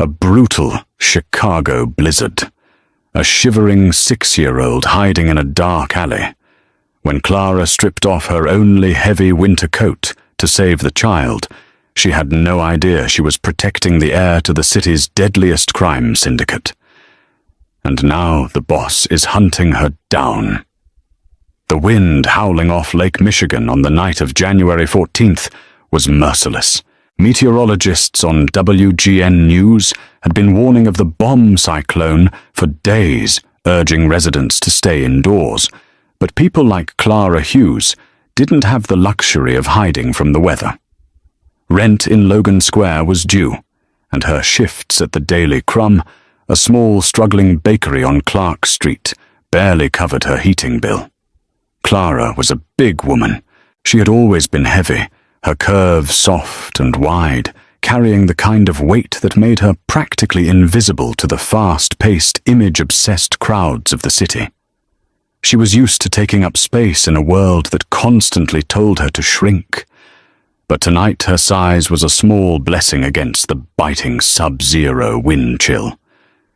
A brutal Chicago blizzard. A shivering 6-year-old hiding in a dark alley. When Clara stripped off her only heavy winter coat to save the child, she had no idea she was protecting the heir to the city's deadliest crime syndicate. And now the boss is hunting her down. The wind howling off Lake Michigan on the night of January 14th was merciless. Meteorologists on WGN News had been warning of the bomb cyclone for days, urging residents to stay indoors. But people like Clara Hughes didn't have the luxury of hiding from the weather. Rent in Logan Square was due, and her shifts at the Daily Crumb, a small struggling bakery on Clark Street, barely covered her heating bill. Clara was a big woman. She had always been heavy, her curves soft and wide, carrying the kind of weight that made her practically invisible to the fast-paced, image-obsessed crowds of the city. She was used to taking up space in a world that constantly told her to shrink. But tonight her size was a small blessing against the biting sub-zero wind chill.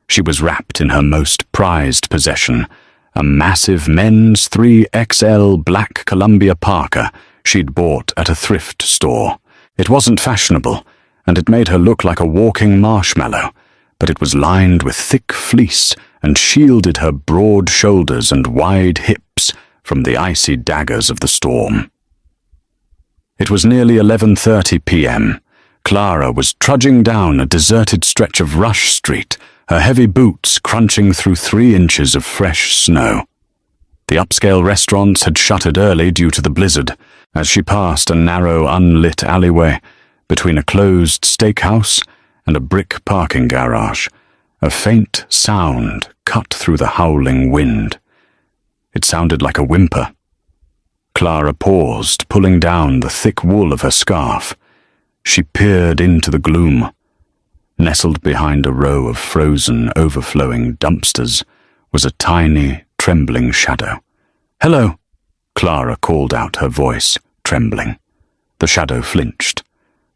She was wrapped in her most prized possession, a massive men's 3XL black Columbia parka she'd bought at a thrift store. It wasn't fashionable, and it made her look like a walking marshmallow, but it was lined with thick fleece and shielded her broad shoulders and wide hips from the icy daggers of the storm. It was nearly 11:30 p.m. Clara was trudging down a deserted stretch of Rush Street, her heavy boots crunching through 3 inches of fresh snow. The upscale restaurants had shuttered early due to the blizzard. As she passed a narrow, unlit alleyway between a closed steakhouse and a brick parking garage, a faint sound cut through the howling wind. It sounded like a whimper. Clara paused, pulling down the thick wool of her scarf. She peered into the gloom. Nestled behind a row of frozen, overflowing dumpsters was a tiny, trembling shadow. "Hello," Clara called out, her voice trembling. The shadow flinched.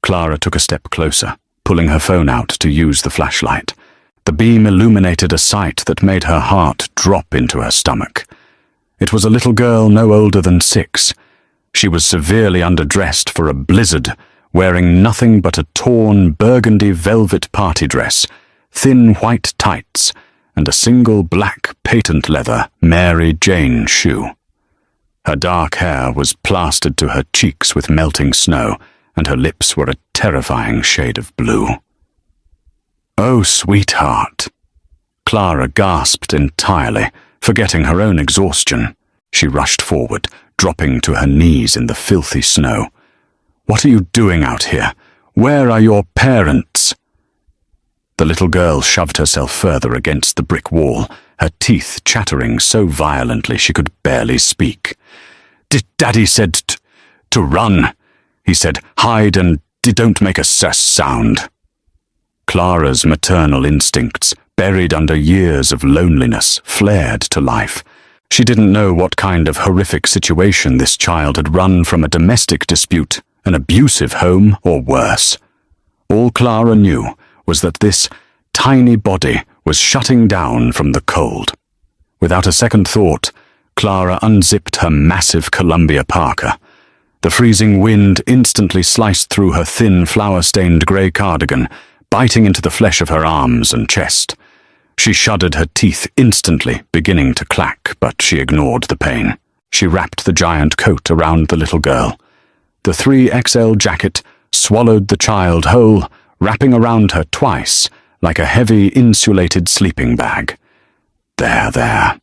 Clara took a step closer, pulling her phone out to use the flashlight. The beam illuminated a sight that made her heart drop into her stomach. It was a little girl no older than 6. She was severely underdressed for a blizzard, wearing nothing but a torn burgundy velvet party dress, thin white tights, and a single black patent leather Mary Jane shoe. Her dark hair was plastered to her cheeks with melting snow, and her lips were a terrifying shade of blue. "Oh, sweetheart." Clara gasped entirely, forgetting her own exhaustion. She rushed forward, dropping to her knees in the filthy snow. "What are you doing out here? Where are your parents?" The little girl shoved herself further against the brick wall, her teeth chattering so violently she could barely speak. Daddy said to run. He said, hide and don't make a sound." Clara's maternal instincts, buried under years of loneliness, flared to life. She didn't know what kind of horrific situation this child had run from, a domestic dispute, an abusive home, or worse. All Clara knew was that this tiny body was shutting down from the cold. Without a second thought, Clara unzipped her massive Columbia parka. The freezing wind instantly sliced through her thin, flour-stained grey cardigan, biting into the flesh of her arms and chest. She shuddered, her teeth instantly beginning to clack, but she ignored the pain. She wrapped the giant coat around the little girl. The 3XL jacket swallowed the child whole, wrapping around her twice, like a heavy, insulated sleeping bag. There,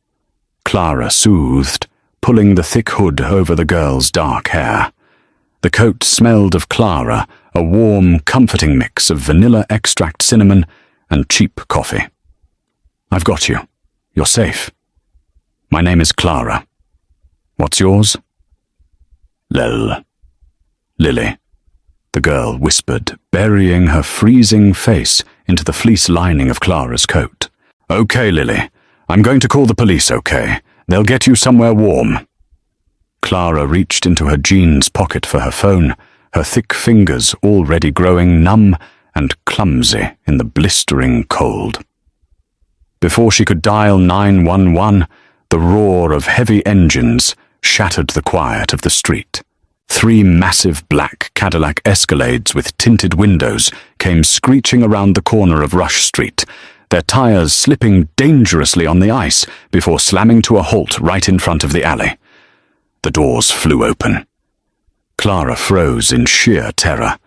Clara soothed, pulling the thick hood over the girl's dark hair. The coat smelled of Clara, a warm, comforting mix of vanilla extract cinnamon and cheap coffee. "I've got you. You're safe. My name is Clara. What's yours?" Lily, the girl whispered, burying her freezing face into the fleece lining of Clara's coat. "Okay, Lily. I'm going to call the police, okay? They'll get you somewhere warm." Clara reached into her jeans pocket for her phone, her thick fingers already growing numb and clumsy in the blistering cold. Before she could dial 911, the roar of heavy engines shattered the quiet of the street. 3 massive black Cadillac Escalades with tinted windows came screeching around the corner of Rush Street, their tires slipping dangerously on the ice before slamming to a halt right in front of the alley. The doors flew open. Clara froze in sheer terror.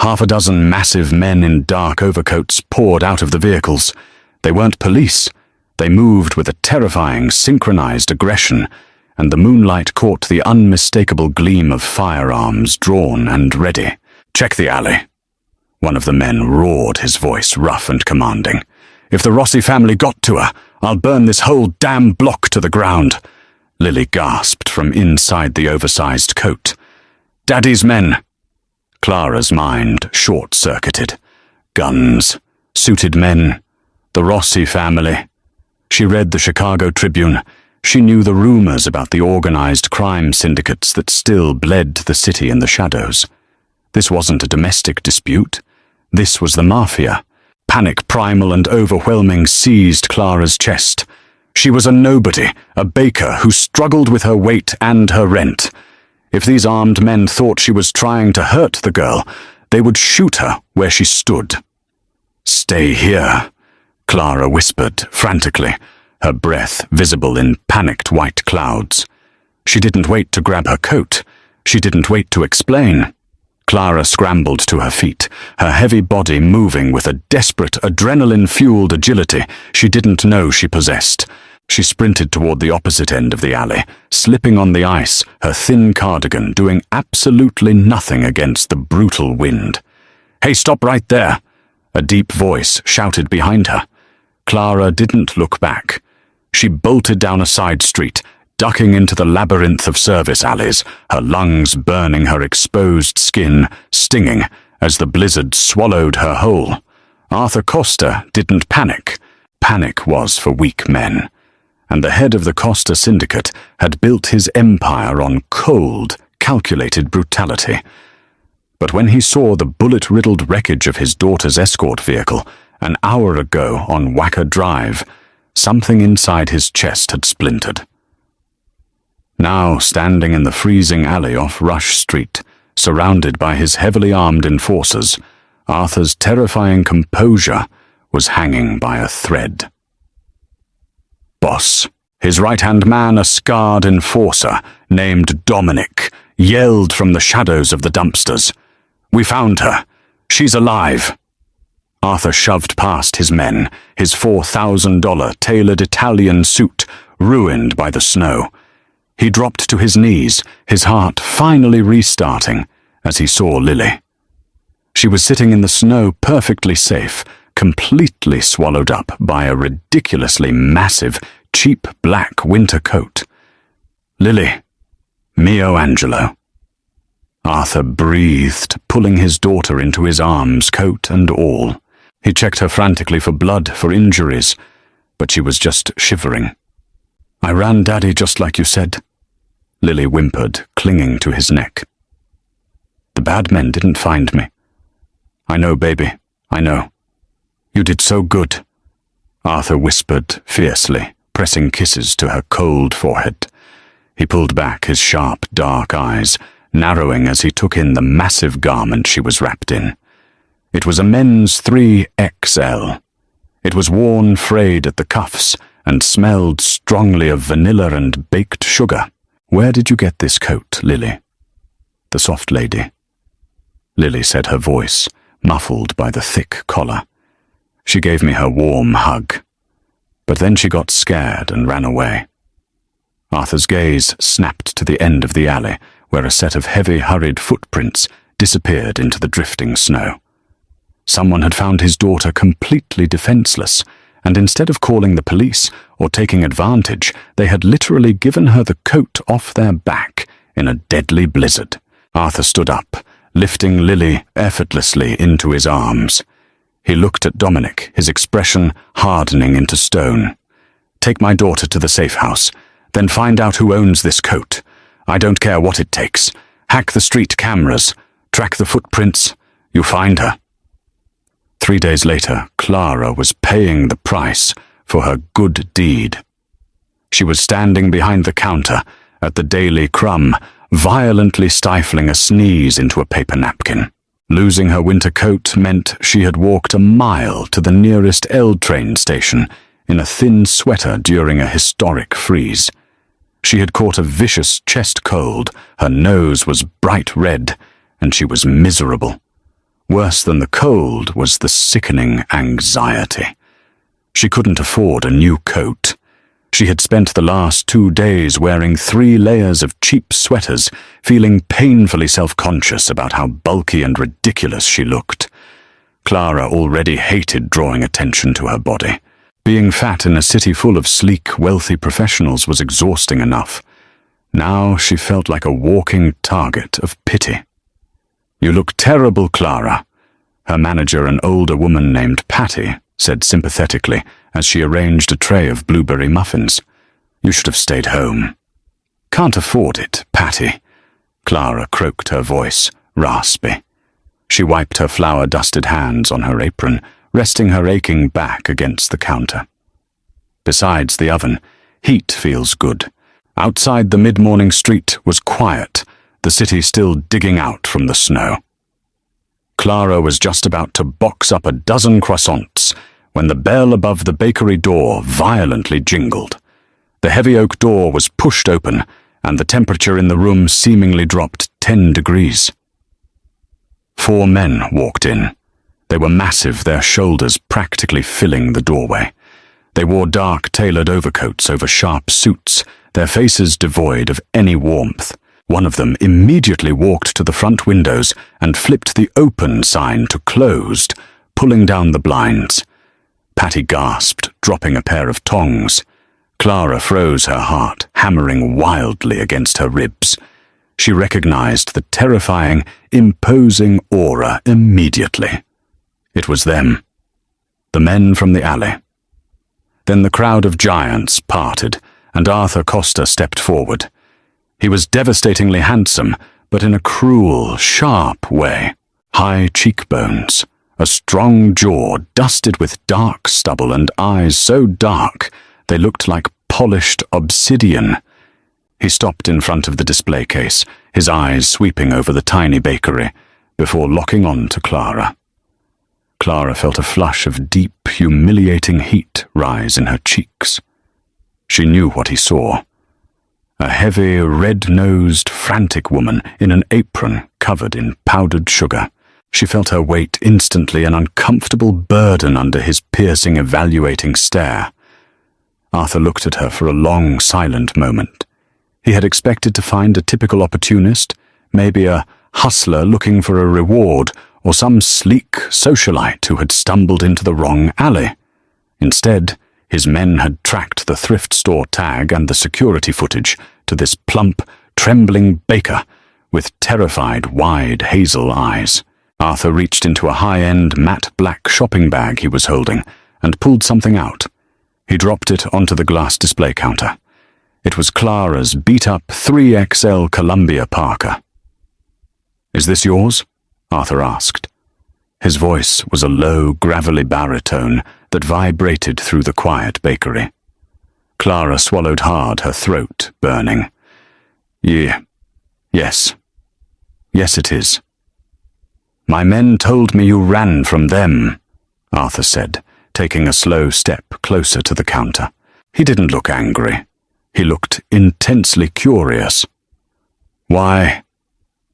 6 massive men in dark overcoats poured out of the vehicles. They weren't police. They moved with a terrifying, synchronized aggression, and the moonlight caught the unmistakable gleam of firearms drawn and ready. "Check the alley." One of the men roared, his voice rough and commanding. "If the Rossi family got to her, I'll burn this whole damn block to the ground." Lily gasped from inside the oversized coat. "Daddy's men." Clara's mind short-circuited. Guns, suited men, the Rossi family. She read the Chicago Tribune. She knew the rumors about the organized crime syndicates that still bled the city in the shadows. This wasn't a domestic dispute. This was the mafia. Panic, primal and overwhelming, seized Clara's chest. She was a nobody, a baker who struggled with her weight and her rent. If these armed men thought she was trying to hurt the girl, they would shoot her where she stood. "Stay here," Clara whispered frantically, her breath visible in panicked white clouds. She didn't wait to grab her coat. She didn't wait to explain. Clara scrambled to her feet, her heavy body moving with a desperate, adrenaline-fueled agility she didn't know she possessed. She sprinted toward the opposite end of the alley, slipping on the ice, her thin cardigan doing absolutely nothing against the brutal wind. "Hey, stop right there!" a deep voice shouted behind her. Clara didn't look back. She bolted down a side street, ducking into the labyrinth of service alleys, her lungs burning her exposed skin, stinging as the blizzard swallowed her whole. Arthur Costa didn't panic. Panic was for weak men. And the head of the Costa syndicate had built his empire on cold, calculated brutality. But when he saw the bullet-riddled wreckage of his daughter's escort vehicle an hour ago on Wacker Drive, something inside his chest had splintered. Now, standing in the freezing alley off Rush Street, surrounded by his heavily armed enforcers, Arthur's terrifying composure was hanging by a thread. Boss, his right-hand man, a scarred enforcer named Dominic, yelled from the shadows of the dumpsters. "We found her. She's alive." Arthur shoved past his men, his $4,000 tailored Italian suit ruined by the snow. He dropped to his knees, his heart finally restarting as he saw Lily. She was sitting in the snow, perfectly safe, completely swallowed up by a ridiculously massive, cheap black winter coat. "Lily, mio Angelo." Arthur breathed, pulling his daughter into his arms, coat and all. He checked her frantically for blood, for injuries, but she was just shivering. "I ran Daddy just like you said," Lily whimpered, clinging to his neck. "The bad men didn't find me." "I know, baby, I know. You did so good," Arthur whispered fiercely, pressing kisses to her cold forehead. He pulled back, his sharp, dark eyes narrowing as he took in the massive garment she was wrapped in. It was a men's 3XL. It was worn frayed at the cuffs and smelled strongly of vanilla and baked sugar. "Where did you get this coat, Lily?" "The soft lady," Lily said, her voice muffled by the thick collar. "She gave me her warm hug. But then she got scared and ran away." Arthur's gaze snapped to the end of the alley, where a set of heavy, hurried footprints disappeared into the drifting snow. Someone had found his daughter completely defenseless, and instead of calling the police or taking advantage, they had literally given her the coat off their back in a deadly blizzard. Arthur stood up, lifting Lily effortlessly into his arms. He looked at Dominic, his expression hardening into stone. "Take my daughter to the safe house, then find out who owns this coat. I don't care what it takes. Hack the street cameras, track the footprints. You find her." 3 days later, Clara was paying the price for her good deed. She was standing behind the counter at the Daily Crumb, violently stifling a sneeze into a paper napkin. Losing her winter coat meant she had walked a mile to the nearest L train station in a thin sweater during a historic freeze. She had caught a vicious chest cold, her nose was bright red, and she was miserable. Worse than the cold was the sickening anxiety. She couldn't afford a new coat. She had spent the last 2 days wearing 3 layers of cheap sweaters, feeling painfully self-conscious about how bulky and ridiculous she looked. Clara already hated drawing attention to her body. Being fat in a city full of sleek, wealthy professionals was exhausting enough. Now she felt like a walking target of pity. "You look terrible, Clara," her manager, an older woman named Patty, said sympathetically as she arranged a tray of blueberry muffins. "You should have stayed home." "Can't afford it, Patty." Clara croaked, her voice raspy. She wiped her flour-dusted hands on her apron, resting her aching back against the counter. Besides the oven, heat feels good. Outside the mid-morning street was quiet, the city still digging out from the snow. Clara was just about to box up a dozen croissants when the bell above the bakery door violently jingled. The heavy oak door was pushed open, and the temperature in the room seemingly dropped 10 degrees. 4 men walked in. They were massive, their shoulders practically filling the doorway. They wore dark, tailored overcoats over sharp suits, their faces devoid of any warmth. One of them immediately walked to the front windows and flipped the open sign to closed, pulling down the blinds. Patty gasped, dropping a pair of tongs. Clara froze her heart, hammering wildly against her ribs. She recognized the terrifying, imposing aura immediately. It was them. The men from the alley. Then the crowd of giants parted, and Arthur Costa stepped forward. He was devastatingly handsome, but in a cruel, sharp way. High cheekbones, a strong jaw dusted with dark stubble, and eyes so dark they looked like polished obsidian. He stopped in front of the display case, his eyes sweeping over the tiny bakery, before locking on to Clara. Clara felt a flush of deep, humiliating heat rise in her cheeks. She knew what he saw. A heavy, red-nosed, frantic woman in an apron covered in powdered sugar. She felt her weight instantly, an uncomfortable burden under his piercing, evaluating stare. Arthur looked at her for a long, silent moment. He had expected to find a typical opportunist, maybe a hustler looking for a reward, or some sleek socialite who had stumbled into the wrong alley. Instead, his men had tracked the thrift store tag and the security footage to this plump, trembling baker with terrified, wide hazel eyes. Arthur reached into a high-end matte black shopping bag he was holding and pulled something out. He dropped it onto the glass display counter. It was Clara's beat-up 3XL Columbia Parker. "Is this yours?" Arthur asked. His voice was a low, gravelly baritone that vibrated through the quiet bakery. Clara swallowed hard, her throat burning. Yes. Yes, it is." "My men told me you ran from them," Arthur said, taking a slow step closer to the counter. He didn't look angry. He looked intensely curious. "Why?"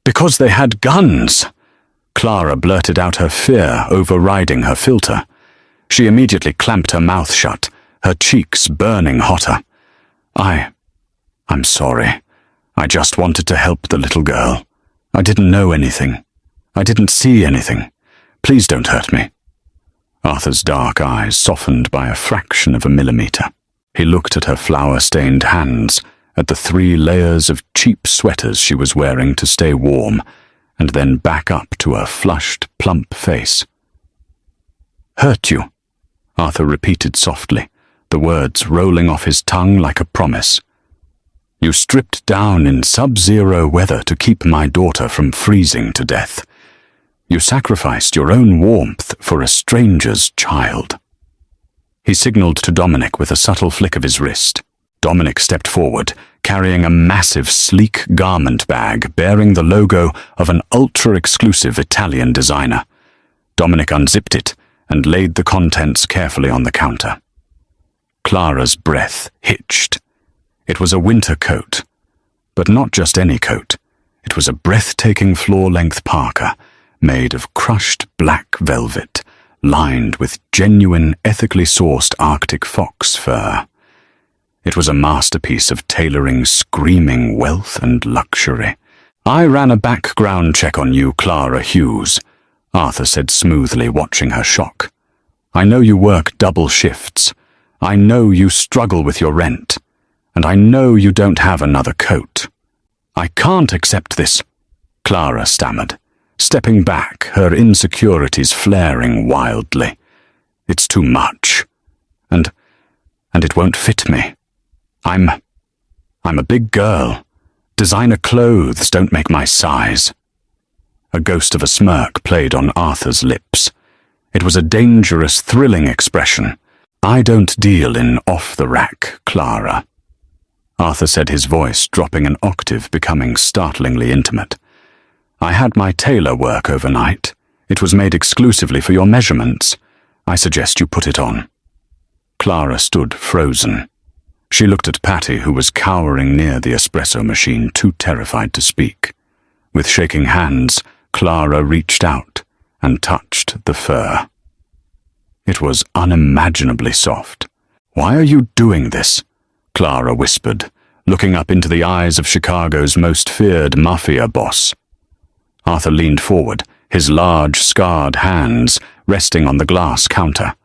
"Because they had guns." Clara blurted out, her fear overriding her filter. She immediately clamped her mouth shut, her cheeks burning hotter. I'm sorry. I just wanted to help the little girl. I didn't know anything. I didn't see anything. Please don't hurt me." Arthur's dark eyes softened by a fraction of a millimeter. He looked at her flour-stained hands, at the 3 layers of cheap sweaters she was wearing to stay warm, and then back up to her flushed, plump face. "Hurt you?" Arthur repeated softly, the words rolling off his tongue like a promise. "You stripped down in sub-zero weather to keep my daughter from freezing to death. You sacrificed your own warmth for a stranger's child." He signaled to Dominic with a subtle flick of his wrist. Dominic stepped forward, carrying a massive, sleek garment bag bearing the logo of an ultra-exclusive Italian designer. Dominic unzipped it and laid the contents carefully on the counter. Clara's breath hitched. It was a winter coat, but not just any coat. It was a breathtaking floor-length parka made of crushed black velvet, lined with genuine, ethically sourced Arctic fox fur. It was a masterpiece of tailoring screaming wealth and luxury. "I ran a background check on you, Clara Hughes," Arthur said smoothly, watching her shock. "I know you work double shifts. I know you struggle with your rent. And I know you don't have another coat." "I can't accept this," Clara stammered, stepping back, her insecurities flaring wildly. "It's too much. And it won't fit me. I'm a big girl. Designer clothes don't make my size." A ghost of a smirk played on Arthur's lips. It was a dangerous, thrilling expression. "I don't deal in off-the-rack, Clara." Arthur said, his voice dropping an octave, becoming startlingly intimate. "I had my tailor work overnight. It was made exclusively for your measurements. I suggest you put it on." Clara stood frozen. She looked at Patty, who was cowering near the espresso machine, too terrified to speak. With shaking hands, Clara reached out and touched the fur. It was unimaginably soft. "Why are you doing this?" Clara whispered, looking up into the eyes of Chicago's most feared Mafia Boss. Arthur leaned forward, his large, scarred hands resting on the glass counter.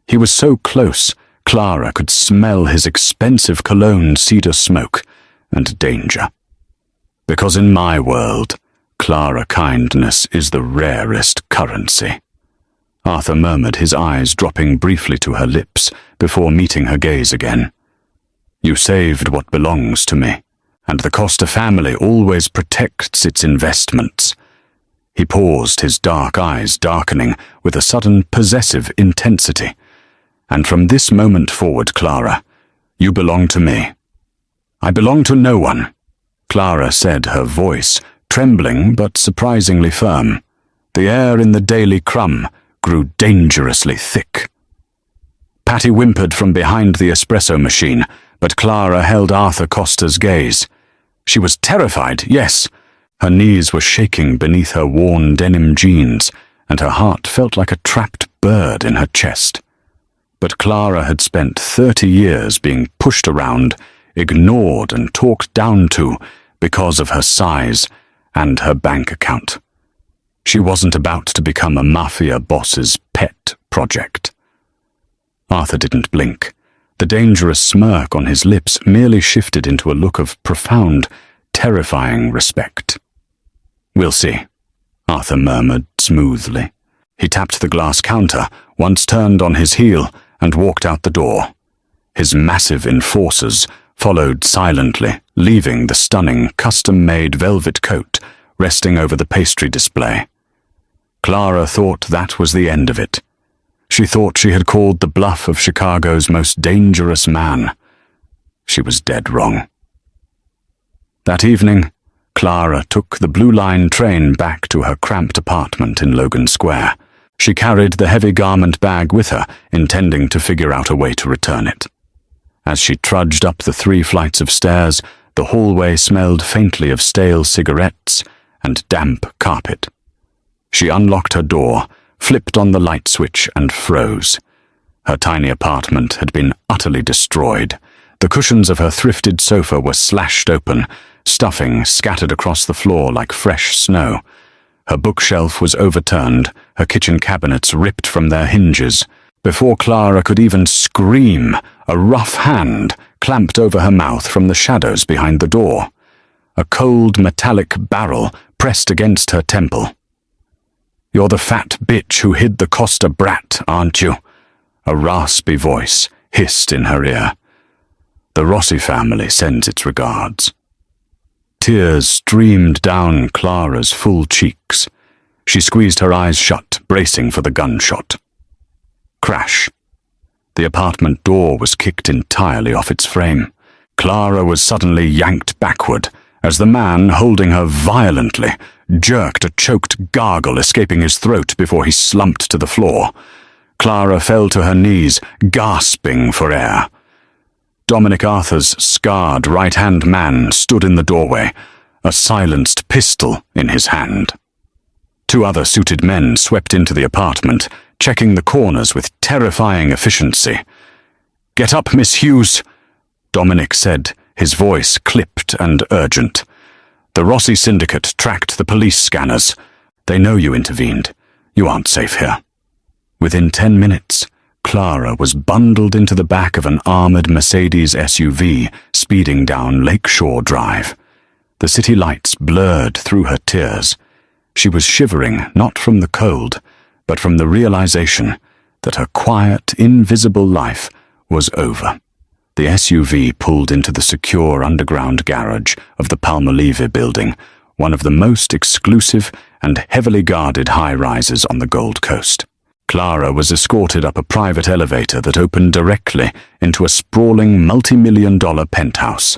He was so close, Clara could smell his expensive cologne cedar smoke and danger. "Because in my world, Clara kindness is the rarest currency." Arthur murmured, his eyes dropping briefly to her lips before meeting her gaze again. "You saved what belongs to me, and the Costa family always protects its investments." He paused, his dark eyes darkening with a sudden possessive intensity. "And from this moment forward, Clara, you belong to me." "I belong to no one," Clara said, her voice trembling but surprisingly firm. The air in the Daily Crumb grew dangerously thick. Patty whimpered from behind the espresso machine, but Clara held Arthur Costa's gaze. She was terrified, yes. Her knees were shaking beneath her worn denim jeans, and her heart felt like a trapped bird in her chest. But Clara had spent 30 years being pushed around, ignored and talked down to because of her size and her bank account. She wasn't about to become a mafia boss's pet project. Arthur didn't blink. The dangerous smirk on his lips merely shifted into a look of profound, terrifying respect. "We'll see," Arthur murmured smoothly. He tapped the glass counter, once turned on his heel, and walked out the door. His massive enforcers followed silently, leaving the stunning, custom-made velvet coat resting over the pastry display. Clara thought that was the end of it. She thought she had called the bluff of Chicago's most dangerous man. She was dead wrong. That evening, Clara took the Blue Line train back to her cramped apartment in Logan Square. She carried the heavy garment bag with her, intending to figure out a way to return it. As she trudged up the 3 flights of stairs, the hallway smelled faintly of stale cigarettes and damp carpet. She unlocked her door, flipped on the light switch, and froze. Her tiny apartment had been utterly destroyed. The cushions of her thrifted sofa were slashed open, stuffing scattered across the floor like fresh snow. Her bookshelf was overturned, her kitchen cabinets ripped from their hinges. Before Clara could even scream, a rough hand clamped over her mouth from the shadows behind the door. A cold metallic barrel pressed against her temple. "You're the fat bitch who hid the Costa brat, aren't you?" A raspy voice hissed in her ear. "The Rossi family sends its regards." Tears streamed down Clara's full cheeks. She squeezed her eyes shut, bracing for the gunshot. Crash. The apartment door was kicked entirely off its frame. Clara was suddenly yanked backward as the man, holding her violently, jerked a choked gargle escaping his throat before he slumped to the floor. Clara fell to her knees, gasping for air. Dominic Arthur's scarred right-hand man stood in the doorway, a silenced pistol in his hand. Two other suited men swept into the apartment, checking the corners with terrifying efficiency. "Get up, Miss Hughes," Dominic said, his voice clipped and urgent. "The Rossi Syndicate tracked the police scanners. They know you intervened. You aren't safe here." Within 10 minutes, Clara was bundled into the back of an armored Mercedes SUV speeding down Lakeshore Drive. The city lights blurred through her tears. She was shivering not from the cold, but from the realization that her quiet, invisible life was over. The SUV pulled into the secure underground garage of the Palmolive building, one of the most exclusive and heavily guarded high-rises on the Gold Coast. Clara was escorted up a private elevator that opened directly into a sprawling multi-million-dollar penthouse.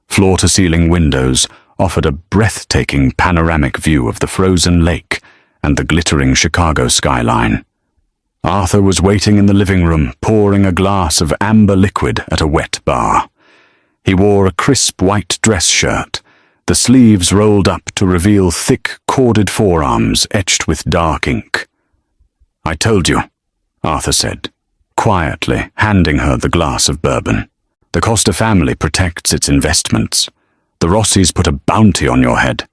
Floor-to-ceiling windows offered a breathtaking panoramic view of the frozen lake and the glittering Chicago skyline. Arthur was waiting in the living room, pouring a glass of amber liquid at a wet bar. He wore a crisp white dress shirt, the sleeves rolled up to reveal thick, corded forearms etched with dark ink. "I told you," Arthur said, quietly handing her the glass of bourbon. "The Costa family protects its investments. The Rossis put a bounty on your head.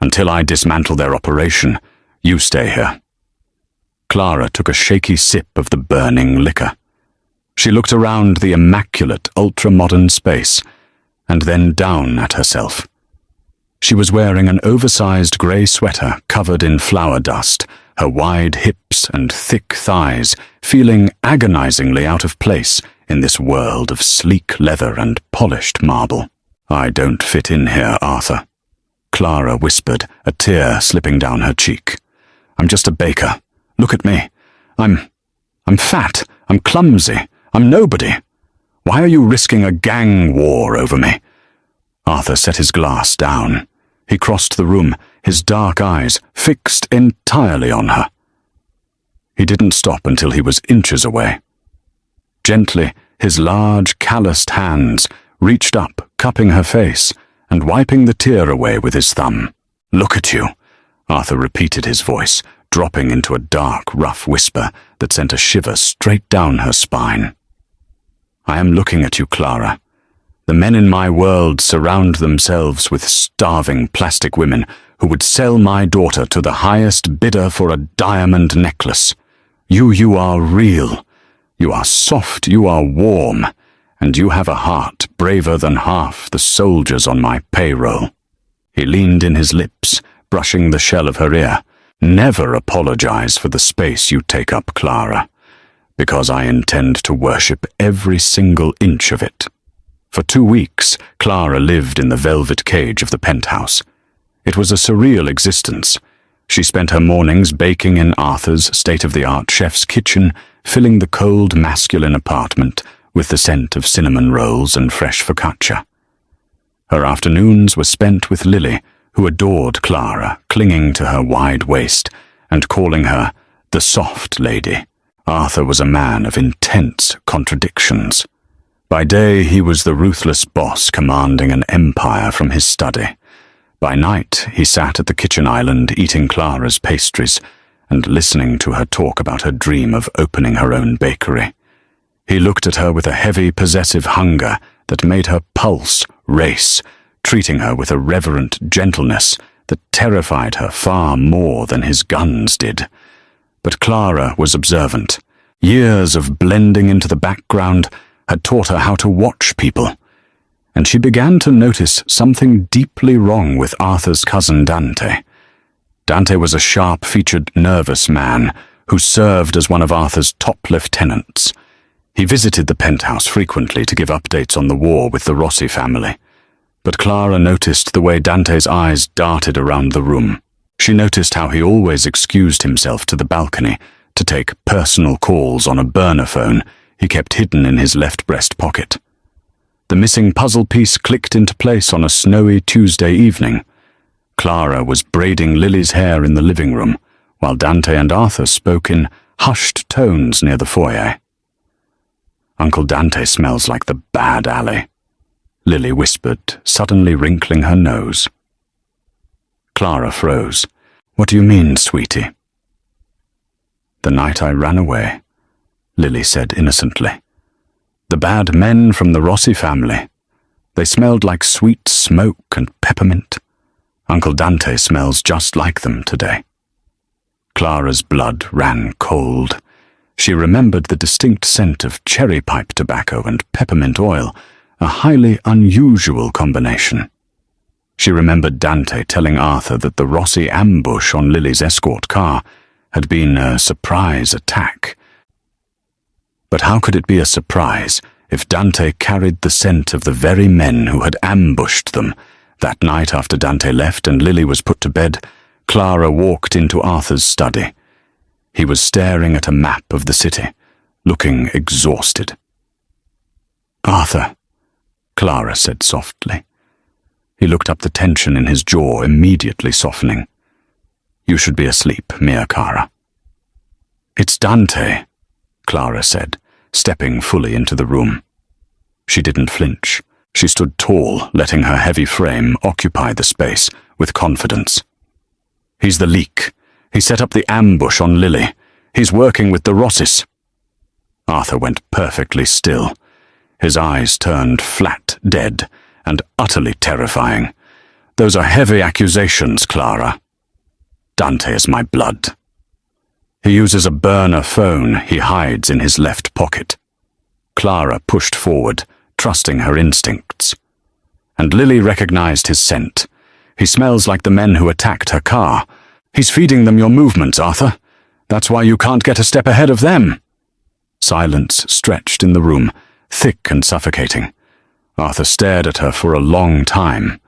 Until I dismantle their operation, you stay here." Clara took a shaky sip of the burning liquor. She looked around the immaculate, ultra-modern space, and then down at herself. She was wearing an oversized grey sweater covered in flour dust, her wide hips and thick thighs feeling agonizingly out of place in this world of sleek leather and polished marble. "I don't fit in here, Arthur," Clara whispered, a tear slipping down her cheek. "I'm just a baker. Look at me. I'm fat. I'm clumsy. I'm nobody. Why are you risking a gang war over me?" Arthur set his glass down. He crossed the room, his dark eyes fixed entirely on her. He didn't stop until he was inches away. Gently, his large, calloused hands reached up, cupping her face and wiping the tear away with his thumb. "Look at you," Arthur repeated, his voice dropping into a dark, rough whisper that sent a shiver straight down her spine. "I am looking at you, Clara. The men in my world surround themselves with starving plastic women who would sell my daughter to the highest bidder for a diamond necklace. You are real. You are soft, you are warm, and you have a heart braver than half the soldiers on my payroll." He leaned in his lips, brushing the shell of her ear. "Never apologize for the space you take up, Clara, because I intend to worship every single inch of it." For 2 weeks, Clara lived in the velvet cage of the penthouse. It was a surreal existence. She spent her mornings baking in Arthur's state-of-the-art chef's kitchen, filling the cold, masculine apartment with the scent of cinnamon rolls and fresh focaccia. Her afternoons were spent with Lily, who adored Clara, clinging to her wide waist and calling her the soft lady. Arthur was a man of intense contradictions. By day, he was the ruthless boss commanding an empire from his study. By night, he sat at the kitchen island eating Clara's pastries and listening to her talk about her dream of opening her own bakery. He looked at her with a heavy, possessive hunger that made her pulse race, treating her with a reverent gentleness that terrified her far more than his guns did. But Clara was observant. Years of blending into the background had taught her how to watch people, and she began to notice something deeply wrong with Arthur's cousin Dante. Dante was a sharp-featured, nervous man who served as one of Arthur's top lieutenants. He visited the penthouse frequently to give updates on the war with the Rossi family, but Clara noticed the way Dante's eyes darted around the room. She noticed how he always excused himself to the balcony to take personal calls on a burner phone he kept hidden in his left breast pocket. The missing puzzle piece clicked into place on a snowy Tuesday evening. Clara was braiding Lily's hair in the living room, while Dante and Arthur spoke in hushed tones near the foyer. "Uncle Dante smells like the bad alley," Lily whispered, suddenly wrinkling her nose. Clara froze. "What do you mean, sweetie?" "The night I ran away," Lily said innocently. "The bad men from the Rossi family. They smelled like sweet smoke and peppermint. Uncle Dante smells just like them today." Clara's blood ran cold. She remembered the distinct scent of cherry pipe tobacco and peppermint oil, a highly unusual combination. She remembered Dante telling Arthur that the Rossi ambush on Lily's escort car had been a surprise attack. But how could it be a surprise if Dante carried the scent of the very men who had ambushed them? That night after Dante left and Lily was put to bed, Clara walked into Arthur's study. He was staring at a map of the city, looking exhausted. "Arthur," Clara said softly. He looked up, the tension in his jaw immediately softening. "You should be asleep, mia cara." "It's Dante," Clara said, stepping fully into the room. She didn't flinch. She stood tall, letting her heavy frame occupy the space with confidence. "He's the leak. He set up the ambush on Lily. He's working with the Rossis." Arthur went perfectly still. His eyes turned flat dead and utterly terrifying. "Those are heavy accusations, Clara." "Dante is my blood. He uses a burner phone he hides in his left pocket." Clara pushed forward, trusting her instincts. And Lily recognized his scent. "He smells like the men who attacked her car. He's feeding them your movements, Arthur. That's why you can't get a step ahead of them." Silence stretched in the room, thick and suffocating. Arthur stared at her for a long time.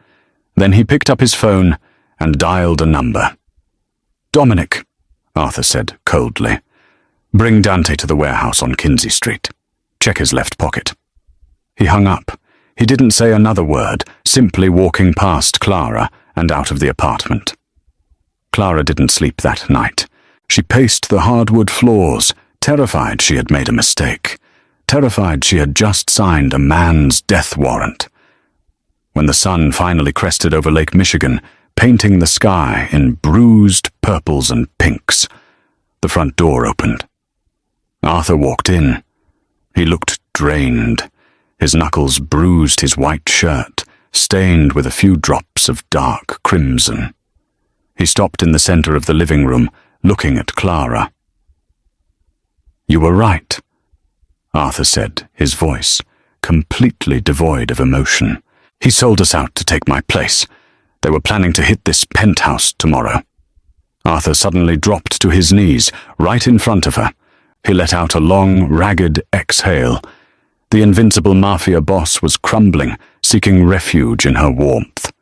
Then he picked up his phone and dialed a number. "Dominic," Arthur said coldly. "Bring Dante to the warehouse on Kinsey Street. Check his left pocket." He hung up. He didn't say another word, simply walking past Clara and out of the apartment. Clara didn't sleep that night. She paced the hardwood floors, terrified she had made a mistake, terrified she had just signed a man's death warrant. When the sun finally crested over Lake Michigan, painting the sky in bruised purples and pinks, the front door opened. Arthur walked in. He looked drained. His knuckles bruised his white shirt, stained with a few drops of dark crimson. He stopped in the center of the living room, looking at Clara. "You were right," Arthur said, his voice completely devoid of emotion. "He sold us out to take my place. They were planning to hit this penthouse tomorrow." Arthur suddenly dropped to his knees, right in front of her. He let out a long, ragged exhale. The invincible Mafia Boss was crumbling, seeking refuge in her warmth.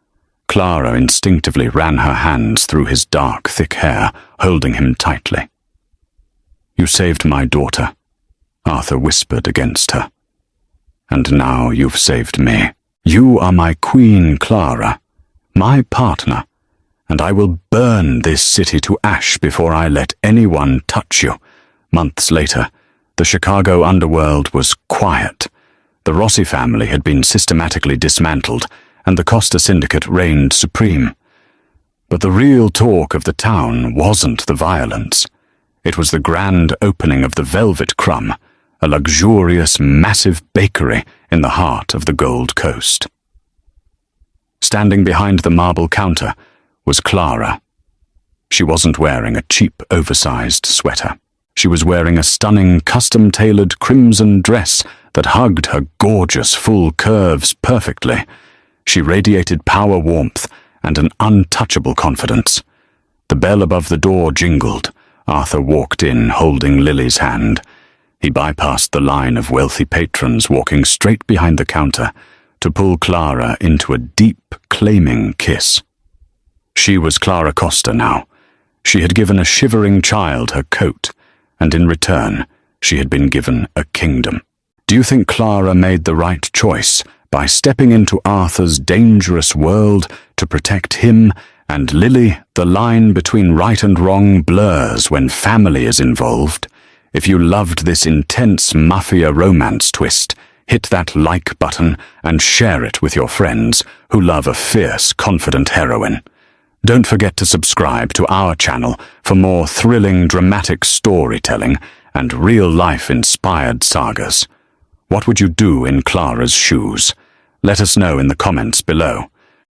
Clara instinctively ran her hands through his dark, thick hair, holding him tightly. "You saved my daughter," Arthur whispered against her. "And now you've saved me. You are my queen, Clara, my partner, and I will burn this city to ash before I let anyone touch you." Months later, the Chicago underworld was quiet. The Rossi family had been systematically dismantled, and the Costa syndicate reigned supreme. But the real talk of the town wasn't the violence. It was the grand opening of the Velvet Crumb, a luxurious, massive bakery in the heart of the Gold Coast. Standing behind the marble counter was Clara. She wasn't wearing a cheap, oversized sweater. She was wearing a stunning, custom-tailored crimson dress that hugged her gorgeous, full curves perfectly. She radiated power, warmth, and an untouchable confidence. The bell above the door jingled. Arthur walked in, holding Lily's hand. He bypassed the line of wealthy patrons walking straight behind the counter to pull Clara into a deep, claiming kiss. She was Clara Costa now. She had given a shivering child her coat, and in return, she had been given a kingdom. Do you think Clara made the right choice by stepping into Arthur's dangerous world to protect him and Lily? The line between right and wrong blurs when family is involved. If you loved this intense mafia romance twist, hit that like button and share it with your friends who love a fierce, confident heroine. Don't forget to subscribe to our channel for more thrilling, dramatic storytelling and real-life inspired sagas. What would you do in Clara's shoes? Let us know in the comments below.